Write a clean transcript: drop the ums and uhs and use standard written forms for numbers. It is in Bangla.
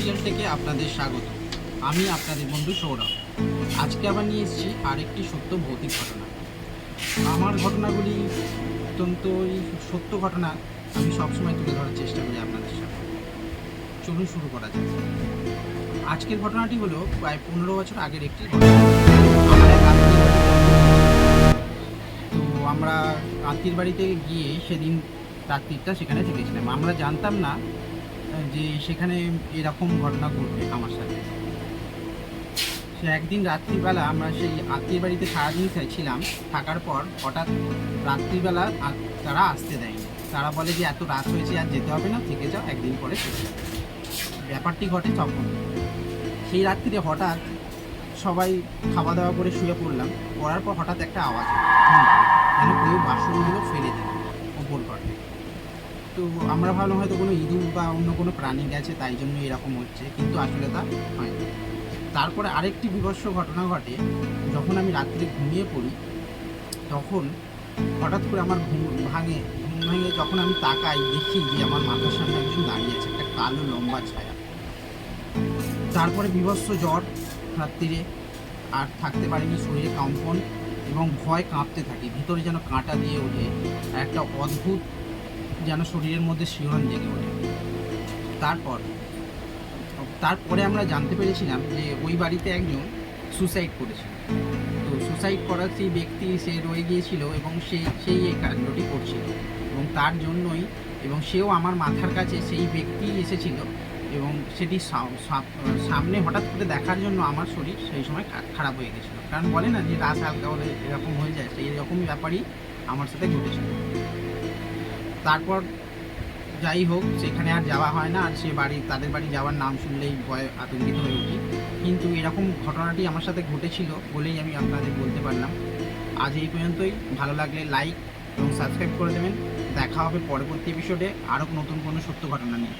অফিসিয়াল থেকে আপনাদের স্বাগত। আমি আপনাদের বন্ধু সৌরভ। আজকে আবার নিয়ে এসেছি আরেকটি সত্য ভৌতিক ঘটনা। আমার ঘটনাগুলি অত্যন্তই সত্য ঘটনা, আমি সবসময় তুলে ধরার চেষ্টা করি আপনাদের সাথে। চলুন শুরু করা যাক। আজকের ঘটনাটি হলো প্রায় 15 বছর আগের একটি ঘটনা। আমার এক তো আমরা আত্মীয়ের বাড়িতে গিয়ে সেদিন রাত্রিটা সেখানে থেকেছিলাম। আমরা জানতাম না যে সেখানে এরকম ঘটনা ঘটবে আমার সাথে। সে একদিন রাত্রিবেলা আমরা সেই আত্মীয়ের বাড়িতে সারাদিন ছিলাম। থাকার পর হঠাৎ রাত্রিবেলা তারা আসতে দেয়নি। তারা বলে যে এত রাত হয়েছে আর যেতে হবে না, থেকে যাও, একদিন পরে চলে যাবে। ব্যাপারটি ঘটে তখন। সেই রাত্রিরে হঠাৎ সবাই খাওয়া দাওয়া করে শুয়ে পড়লাম। পড়ার পর হঠাৎ একটা আওয়াজ যেন কেউ বাসনগুলো ফেলে দিল ওপর ঘরে। তো আমরা ভাবলাম হয়তো কোনো ইঁদুর বা অন্য কোনো প্রাণী গেছে, তাই জন্য এরকম হচ্ছে, কিন্তু আসলে তা হয়নি। তারপরে আরেকটি বিভৎস ঘটনা ঘটে। যখন আমি রাত্রে ঘুমিয়ে পড়ি তখন হঠাৎ করে আমার ঘুম ভেঙে যখন আমি তাকাই, দেখি যে আমার মাথার সামনে একজন দাঁড়িয়ে আছে, একটা কালো লম্বা ছায়া। তারপরে বিভৎস জ্বর রাত্রিরে, আর থাকতে পারিনি, শরীরে কম্পন এবং ভয়, কাঁপতে থাকি, ভিতরে যেন কাঁটা দিয়ে ওঠে, আর একটা অদ্ভুত যেন শরীরের মধ্যে শিহরণ জেগে ওঠে। তারপরে আমরা জানতে পেরেছিলাম যে ওই বাড়িতে একজন সুসাইড করেছিল। তো সুসাইড করার সেই ব্যক্তি সে রয়ে গিয়েছিল এবং সেই এই কাণ্ডটি করছিল, এবং তার জন্যই, এবং সেও আমার মাথার কাছে সেই ব্যক্তি এসেছিল, এবং সেটি সামনে হঠাৎ করে দেখার জন্য আমার শরীর সেই সময় খারাপ হয়ে গেছিলো। কারণ বলে না যে রাত হালকা হলে এরকম হয়ে যায়, সেই রকমই ব্যাপারই আমার সাথে ঘটেছিল। তারপর যাই হোক, সেখানে আর যাওয়া হয় না, আর তাদের বাড়ি যাওয়ার নাম শুনলেই ভয় আতঙ্কিত হয়ে উঠি। কিন্তু এরকম ঘটনাটি আমার সাথে ঘটেছিল বলেই আমি আপনাদের বলতে পারলাম। আজ এই পর্যন্তই। ভালো লাগলে লাইক এবং সাবস্ক্রাইব করে দেবেন। দেখা হবে পরবর্তী এপিসোডে আরও নতুন কোনো সত্য ঘটনা নিয়ে।